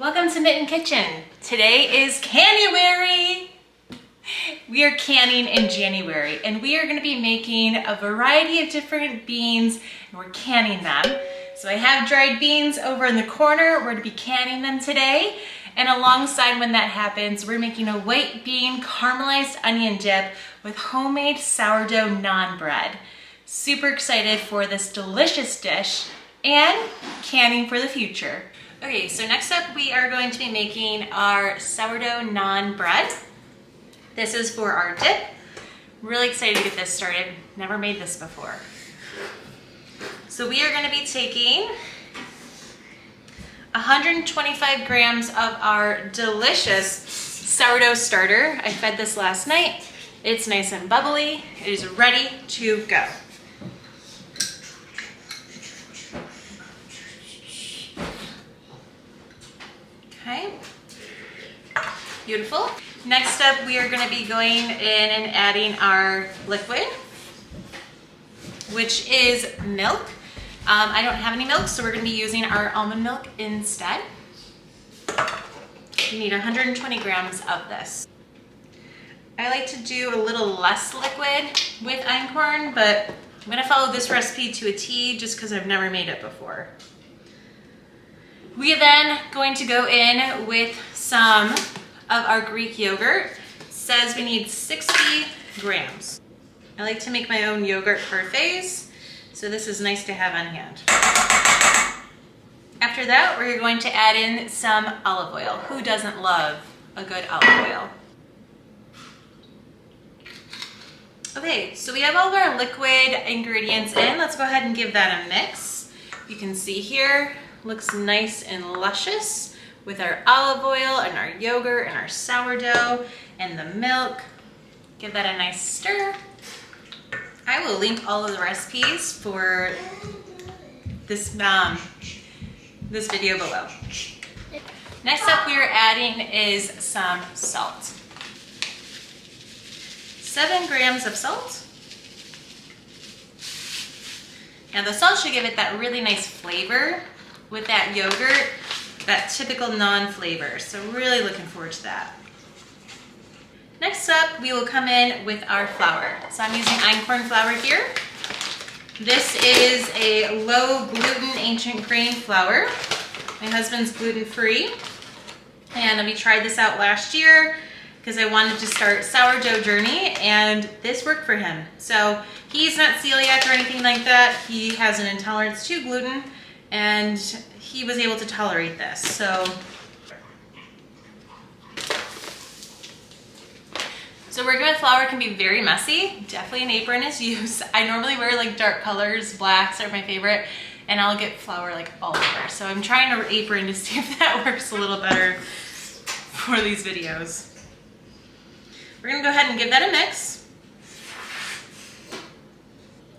Welcome to Mitten Kitchen. Today is Canuary. We are canning in January and we are going to be making a variety of different beans and we're canning them. So I have dried beans over in the corner. We're going to be canning them today. And alongside when that happens, we're making a white bean caramelized onion dip with homemade sourdough naan bread. Super excited for this delicious dish and canning for the future. Okay, so next up we are going to be making our sourdough naan bread. This is for our dip. Really excited to get this started. Never made this before. So we are going to be taking 125 grams of our delicious sourdough starter. I fed this last night. It's nice and bubbly. It is ready to go. Okay, beautiful. Next up, we are going to be going in and adding our liquid, which is milk. I don't have any milk, so we're going to be using our almond milk instead. You need 120 grams of this. I like to do a little less liquid with einkorn, but I'm going to follow this recipe to a T just because I've never made it before. We are then going to go in with some of our Greek yogurt. It says we need 60 grams. I like to make my own yogurt parfaits, so this is nice to have on hand. After that, we're going to add in some olive oil. Who doesn't love a good olive oil? Okay, so we have all of our liquid ingredients in. Let's go ahead and give that a mix. You can see here, looks nice and luscious with our olive oil and our yogurt and our sourdough and the milk. Give that a nice stir. I will link all of the recipes for this video below. Next up we are adding is some salt. 7 grams of salt. Now the salt should give it that really nice flavor with that yogurt, that typical naan flavor. So really looking forward to that. Next up, we will come in with our flour. So I'm using einkorn flour here. This is a low gluten ancient grain flour. My husband's gluten-free. And we tried this out last year because I wanted to start sourdough journey and this worked for him. So he's not celiac or anything like that. He has an intolerance to gluten and he was able to tolerate this. So working with flour can be very messy. Definitely an apron is used. I normally wear like dark colors, blacks are my favorite, and I'll get flour like all over. So I'm trying to apron to see if that works a little better for these videos. We're gonna go ahead and give that a mix.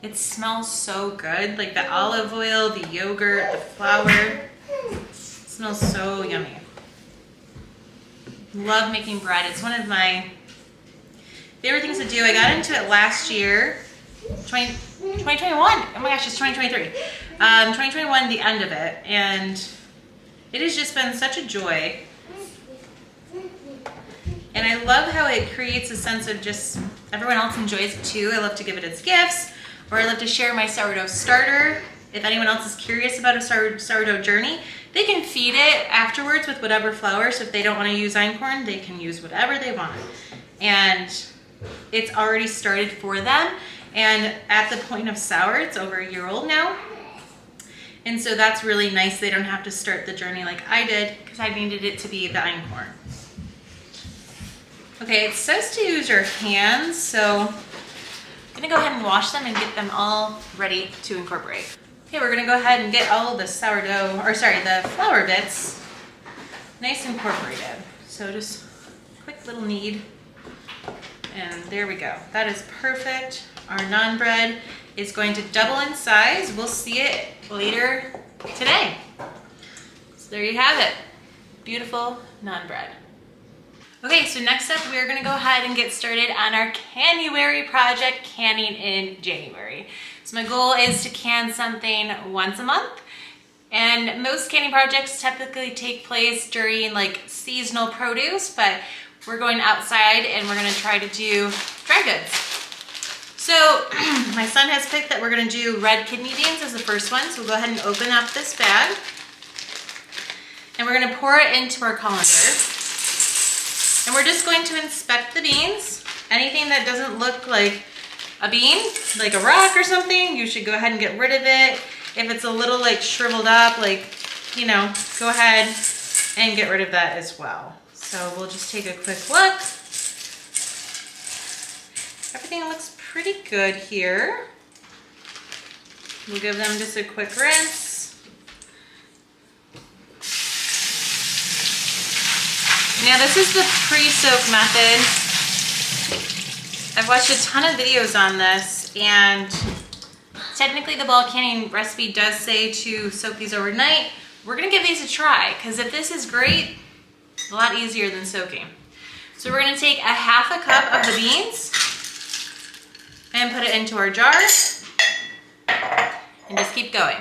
It smells so good, like the olive oil, the yogurt, the flour. It smells so yummy. Love making bread. It's one of my favorite things to do. I got into it last year, 2021. Oh my gosh, it's 2023. 2021, the end of it. And it has just been such a joy. And I love how it creates a sense of just everyone else enjoys it too. I love to give it as gifts. Or I love to share my sourdough starter. If anyone else is curious about a sourdough journey, they can feed it afterwards with whatever flour. So if they don't want to use einkorn, they can use whatever they want. And it's already started for them. And at the point of sour, it's over a year old now. And so that's really nice. They don't have to start the journey like I did because I needed it to be the einkorn. Okay, it says to use your hands, so I'm gonna go ahead and wash them and get them all ready to incorporate. Okay, we're gonna go ahead and get all of the the flour bits nice and incorporated. So just quick little knead, and there we go. That is perfect. Our naan bread is going to double in size. We'll see it later today. So there you have it. Beautiful naan bread. Okay, so next up, we're gonna go ahead and get started on our Canuary project, canning in January. So my goal is to can something once a month And most canning projects typically take place during like seasonal produce, but we're going outside and we're gonna try to do dry goods. So my son has picked that we're gonna do red kidney beans as the first one. So we'll go ahead and open up this bag. And we're gonna pour it into our colander. And we're just going to inspect the beans. Anything that doesn't look like a bean, like a rock or something, you should go ahead and get rid of it. If it's a little like shriveled up, like, you know, go ahead and get rid of that as well. So we'll just take a quick look. Everything looks pretty good here. We'll give them just a quick rinse. Now this is the pre-soak method. I've watched a ton of videos on this, and technically the ball canning recipe does say to soak these overnight. We're gonna give these a try, because if this is great, a lot easier than soaking. So we're gonna take a half a cup of the beans and put it into our jar and just keep going.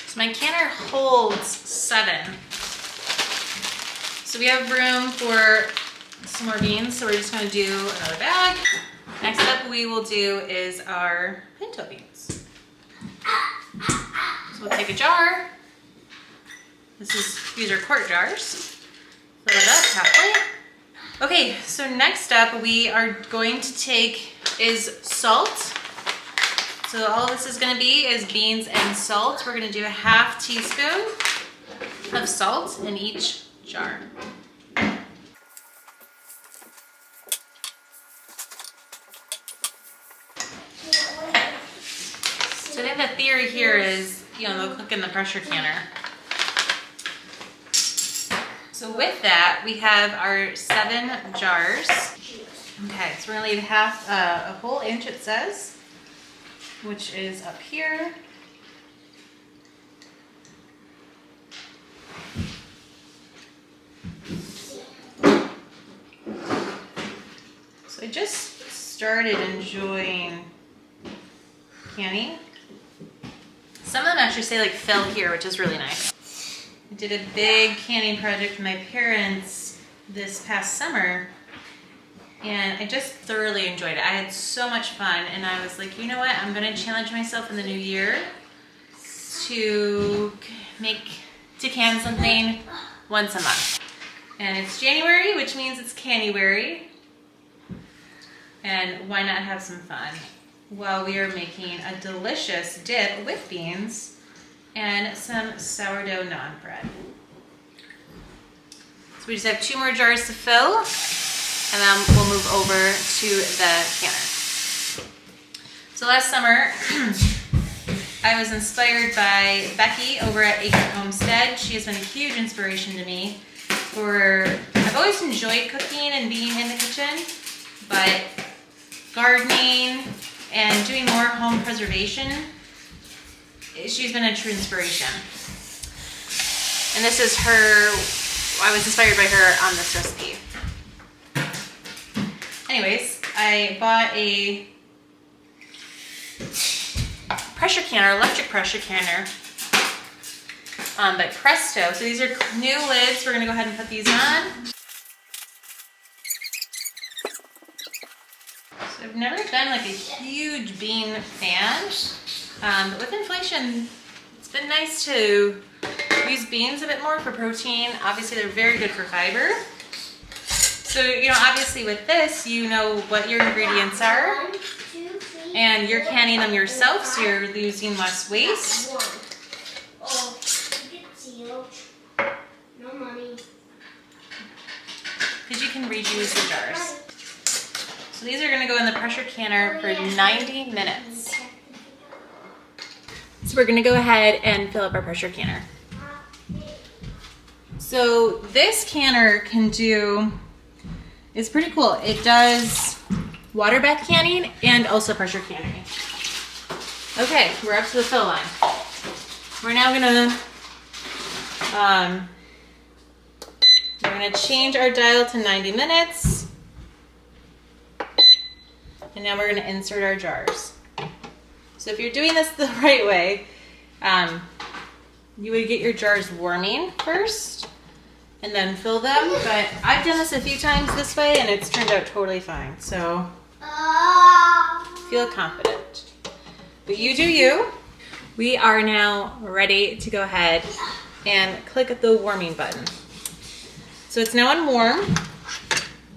So my canner holds 7. So we have room for some more beans, so we're just gonna do another bag. Next up we will do is our pinto beans. So we'll take a jar. These are quart jars. Fill it up halfway. Okay, so next up we are going to take is salt. So all this is gonna be is beans and salt. We're gonna do a half teaspoon of salt in each jar. So I think the theory here is, you know, they'll cook in the pressure canner. So with that, we have our 7 jars. Okay, so we're gonna leave half, a whole inch it says, which is up here. So I just started enjoying canning. Some of them actually say like fill here, which is really nice. I did a big canning project with my parents this past summer, and I just thoroughly enjoyed it. I had so much fun, and I was like, you know what? I'm gonna challenge myself in the new year to can something once a month. And it's January, which means it's Canuary. And why not have some fun while we are making a delicious dip with beans and some sourdough naan bread. So we just have 2 more jars to fill, and then we'll move over to the canner. So last summer, I was inspired by Becky over at Acre Homestead. She has been a huge inspiration to me. I've always enjoyed cooking and being in the kitchen, but gardening and doing more home preservation, she's been a true inspiration. And this is I was inspired by her on this recipe. Anyways, I bought a pressure canner, electric pressure canner, by Presto. So these are new lids. We're gonna go ahead and put these on. So I've never been like a huge bean fan, but with inflation, it's been nice to use beans a bit more for protein. Obviously, they're very good for fiber. So, you know, obviously with this, you know what your ingredients are, and you're canning them yourself, so you're using less waste. Because you can reuse the jars. So these are going to go in the pressure canner for 90 minutes. So we're going to go ahead and fill up our pressure canner. So this canner is pretty cool. It does water bath canning and also pressure canning. Okay, we're up to the fill line. We're now gonna change our dial to 90 minutes. And now we're gonna insert our jars. So if you're doing this the right way, you would get your jars warming first and then fill them. But I've done this a few times this way and it's turned out totally fine. So feel confident. But you do you. We are now ready to go ahead and click the warming button. So it's now on warm.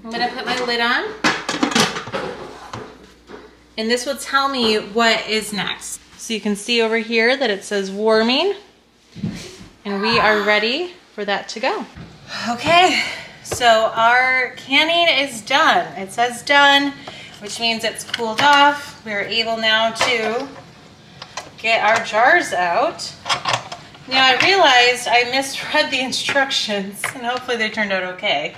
I'm gonna put my lid on. And this will tell me what is next. So you can see over here that it says warming. And we are ready for that to go. Okay, so our canning is done. It says done, which means it's cooled off. We're able now to get our jars out. Now I realized I misread the instructions, and hopefully they turned out okay.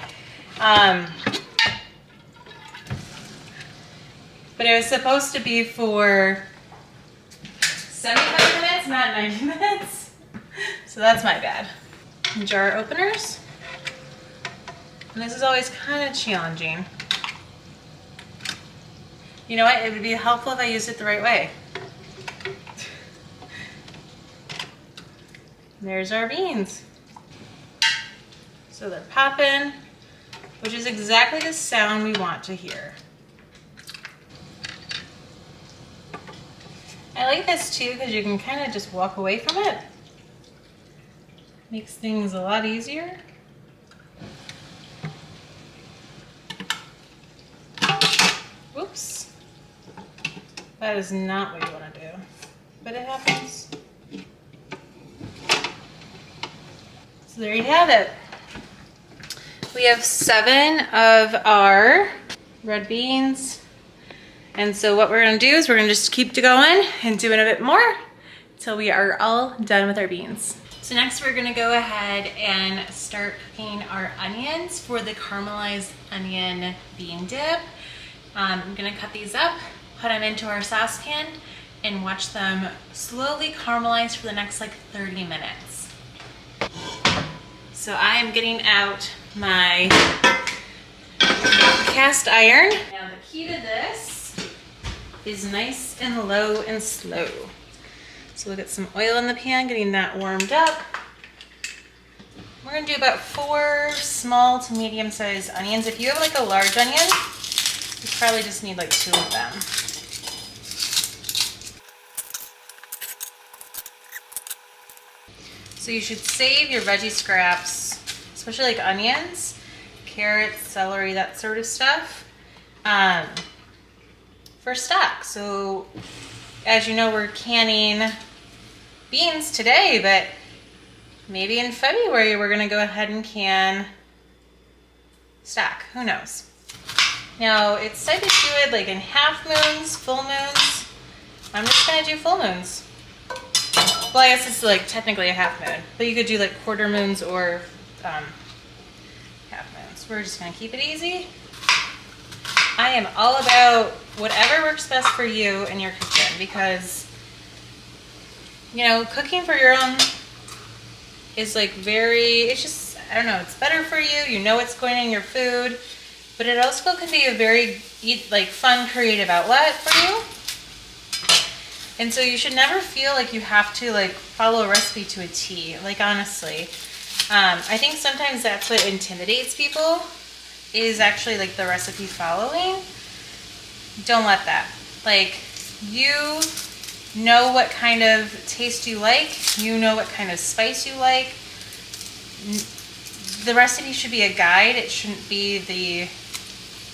But it was supposed to be for 75 minutes, not 90 minutes. So that's my bad. Jar openers. And this is always kind of challenging. You know what? It would be helpful if I used it the right way. There's our beans. So they're popping, which is exactly the sound we want to hear. I like this too because you can kind of just walk away from it. Makes things a lot easier. Whoops. That is not what you want to do, but it happens. So there you have it. We have 7 of our red beans. And so what we're gonna do is we're gonna just keep going and doing a bit more until we are all done with our beans. So next we're gonna go ahead and start cooking our onions for the caramelized onion bean dip. I'm gonna cut these up, put them into our saucepan, and watch them slowly caramelize for the next like 30 minutes. So I am getting out my cast iron. Now the key to this is nice and low and slow. So we'll get some oil in the pan, getting that warmed up. We're gonna do about 4 small to medium sized onions. If you have like a large onion, you probably just need like 2 of them. So you should save your veggie scraps, especially like onions, carrots, celery, that sort of stuff, for stock. So as you know, we're canning beans today, but maybe in February we're gonna go ahead and can stock, who knows. Now it's said to do it like in half moons, full moons. I'm just gonna do full moons. Well, I guess it's like technically a half moon, but you could do like quarter moons or half moons. We're just gonna keep it easy. I am all about whatever works best for you in your kitchen because, you know, cooking for your own is like it's just, I don't know, it's better for you. You know what's going in your food, but it also can be a very like fun, creative outlet for you. And so you should never feel like you have to like follow a recipe to a T. Like honestly, I think sometimes that's what intimidates people is actually like the recipe following. Don't let that. Like you know what kind of taste you like. You know what kind of spice you like. The recipe should be a guide. It shouldn't be the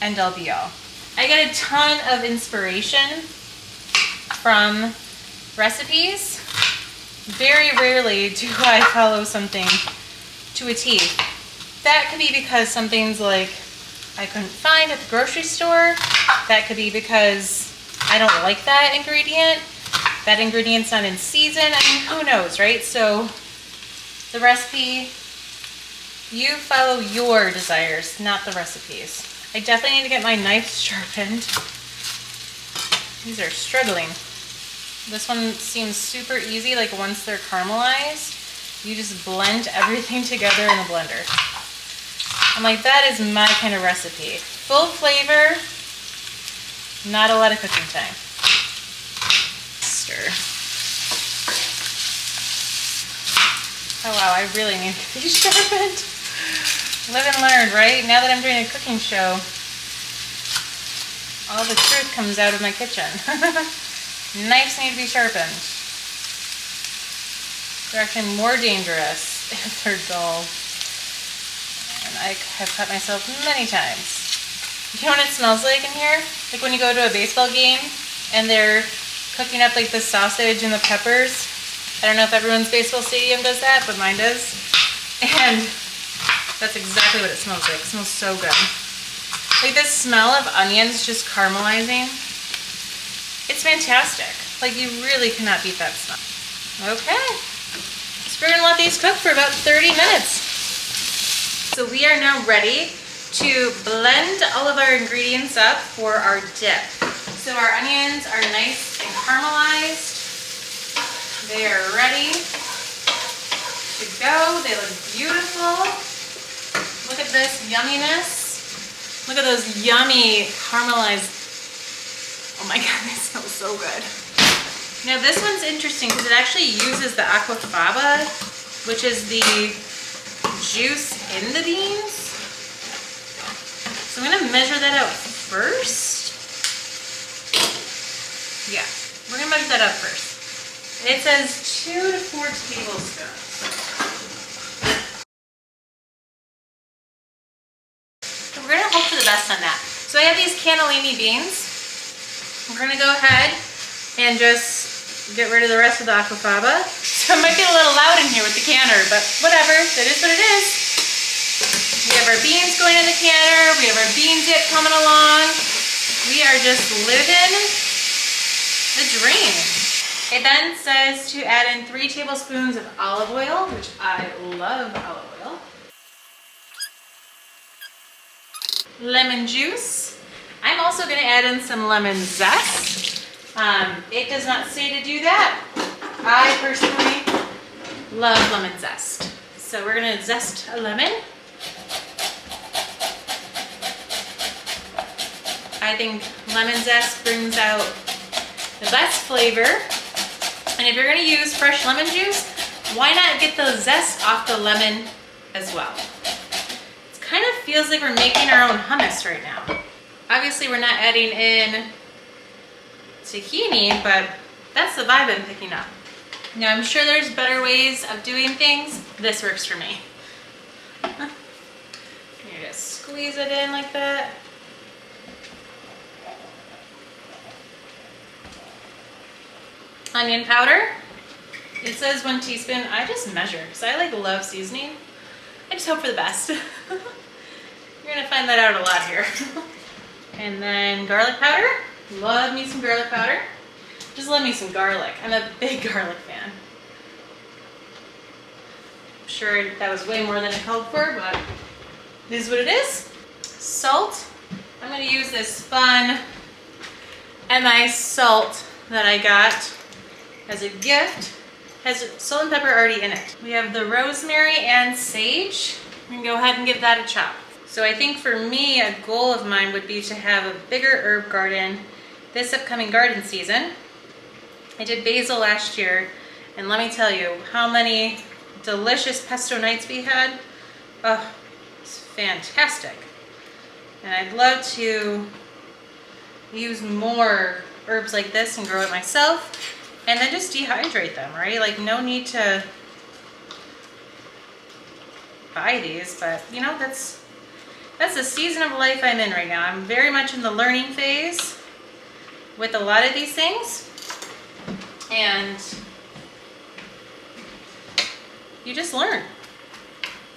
end all be all. I get a ton of inspiration from recipes. Very rarely do I follow something to a T. That could be because something's like I couldn't find at the grocery store. That could be because I don't like that ingredient. That ingredient's not in season. I mean, who knows, right? So the recipe, you follow your desires, not the recipes. I definitely need to get my knife sharpened. These are struggling. This one seems super easy, like once they're caramelized, you just blend everything together in the blender. I'm like, that is my kind of recipe. Full flavor, Not a lot of cooking time. Stir. Oh wow, I really need to be sharpened. Live and learn, right? Now that I'm doing a cooking show, all the truth comes out of my kitchen. Knives need to be sharpened. They're actually more dangerous if they're dull. And I have cut myself many times. You know what it smells like in here? Like when you go to a baseball game and they're cooking up like the sausage and the peppers. I don't know if everyone's baseball stadium does that, but mine does. And that's exactly what it smells like. It smells so good. Like this smell of onions just caramelizing. It's fantastic. Like you really cannot beat that smell. Okay. So we're gonna let these cook for about 30 minutes. So we are now ready to blend all of our ingredients up for our dip. So our onions are nice and caramelized. They are ready to go. They look beautiful. Look at this yumminess. Look at those yummy caramelized. Oh my God, they smell so good. Now this one's interesting because it actually uses the aquafaba, which is the juice in the beans. So I'm gonna measure that out first. Yeah, we're gonna measure that out first. It says 2 to 4 tablespoons. So we're gonna hope for the best on that. So I have these cannellini beans. We're gonna go ahead and just get rid of the rest of the aquafaba. So it might get a little loud in here with the canner, but whatever, that is what it is. We have our beans going in the canner. We have our bean dip coming along. We are just living the dream. It then says to add in 3 tablespoons of olive oil, which I love olive oil. Lemon juice. I'm also going to add in some lemon zest. It does not say to do that. I personally love lemon zest. So we're going to zest a lemon. I think lemon zest brings out the best flavor. And if you're going to use fresh lemon juice, why not get the zest off the lemon as well? It kind of feels like we're making our own hummus right now. Obviously we're not adding in tahini, but that's the vibe I'm picking up. Now I'm sure there's better ways of doing things. This works for me. You just squeeze it in like that. Onion powder. It says 1 teaspoon. I just measure because I love seasoning. I just hope for the best. You're gonna find that out a lot here. And then garlic powder. Love me some garlic powder. Just love me some garlic. I'm a big garlic fan. I'm sure that was way more than I called for, but it is what it is. Salt. I'm gonna use this fun MI salt that I got as a gift. Has salt and pepper already in it. We have the rosemary and sage. I'm gonna go ahead and give that a chop. So I think for me, a goal of mine would be to have a bigger herb garden this upcoming garden season. I did basil last year, and let me tell you how many delicious pesto nights we had. Oh, it's fantastic. And I'd love to use more herbs like this and grow it myself. And then just dehydrate them, right? Like no need to buy these, but you know, that's the season of life I'm in right now. I'm very much in the learning phase with a lot of these things. And you just learn.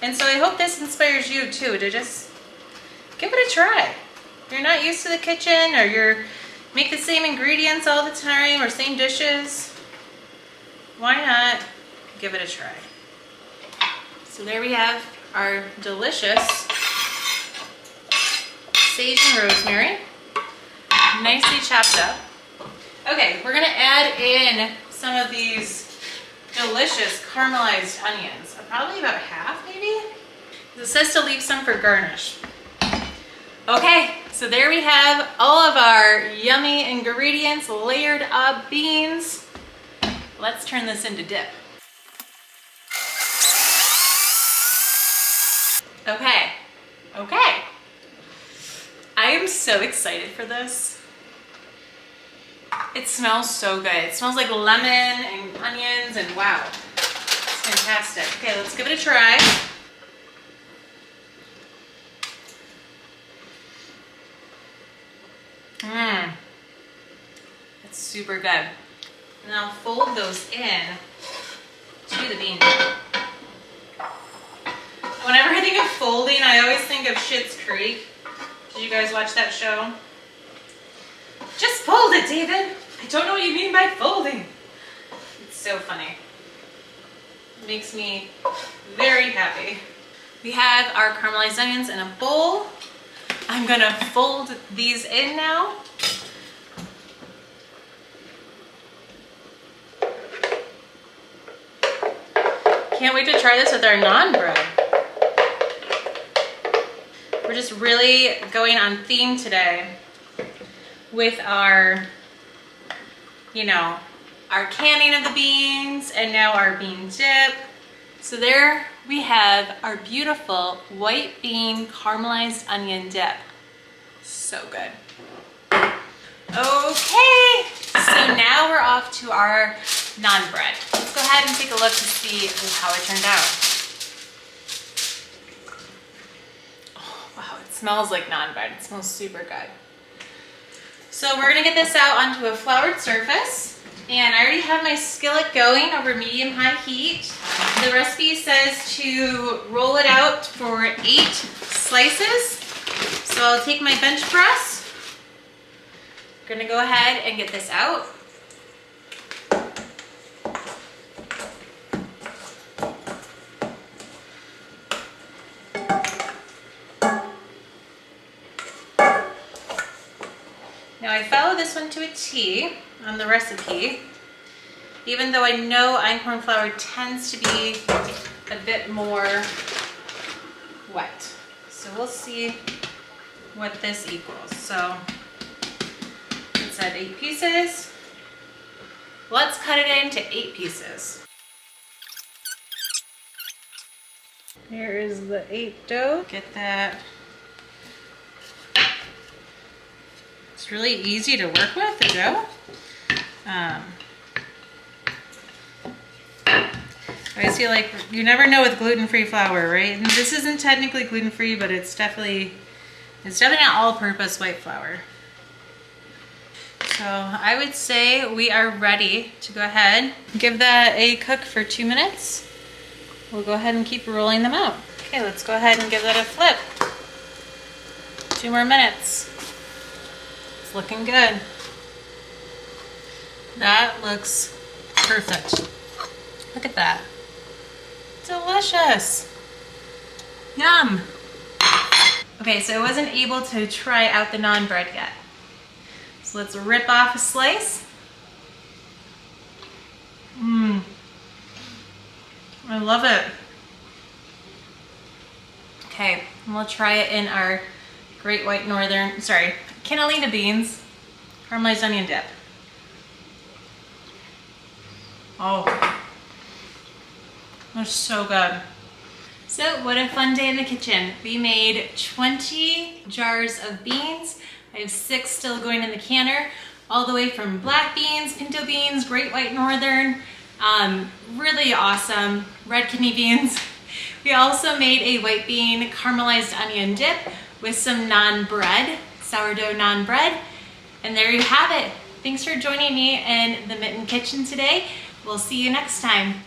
And so I hope this inspires you too to just give it a try. If you're not used to the kitchen or you're make the same ingredients all the time or same dishes, why not give it a try? So there we have our delicious sage and rosemary, nicely chopped up. Okay, we're gonna add in some of these delicious caramelized onions, probably about half maybe. It says to leave some for garnish. Okay, So there we have all of our yummy ingredients, layered up beans. Let's turn this into dip. Okay. I am so excited for this. It smells so good. It smells like lemon and onions and wow. It's fantastic. Okay, let's give it a try. It's super good. And I'll fold those in to the bean. Whenever I think of folding, I always think of Schitt's Creek. Did you guys watch that show? Just fold it, David. I don't know what you mean by folding. It's so funny. It makes me very happy. We have our caramelized onions in a bowl. I'm gonna fold these in now. Can't wait to try this with our naan bread. We're just really going on theme today with our, our canning of the beans and now our bean dip. So there we have our beautiful white bean caramelized onion dip. So good. Okay, so now we're off to our naan bread. Let's go ahead and take a look to see how it turned out. Oh, wow, it smells like naan bread. It smells super good. So we're gonna get this out onto a floured surface. And I already have my skillet going over medium-high heat. The recipe says to roll it out for 8 slices. So I'll take my bench press. Gonna go ahead and get this out. Now I follow this one to a T on the recipe, even though I know einkorn flour tends to be a bit more wet. So we'll see what this equals. So it's at 8 pieces. Let's cut it into 8 pieces. Here is the 8 dough. Get that. It's really easy to work with, the dough. I always feel like you never know with gluten-free flour, right? And this isn't technically gluten-free, but it's definitely an all-purpose white flour. So I would say we are ready to go ahead and give that a cook for 2 minutes. We'll go ahead and keep rolling them out. Okay, let's go ahead and give that a flip. 2 more minutes. It's looking good. That looks perfect. Look at that. Delicious. Yum. Okay, so I wasn't able to try out the naan bread yet. So let's rip off a slice. I love it. Okay, and we'll try it in our Great White Northern, cannellini beans, caramelized onion dip. Oh, that's so good. So what a fun day in the kitchen. We made 20 jars of beans. I have 6 still going in the canner, all the way from black beans, pinto beans, Great White Northern, really awesome red kidney beans. We also made a white bean caramelized onion dip with some naan bread, sourdough naan bread. And there you have it. Thanks for joining me in the Mitten kitchen today. We'll see you next time.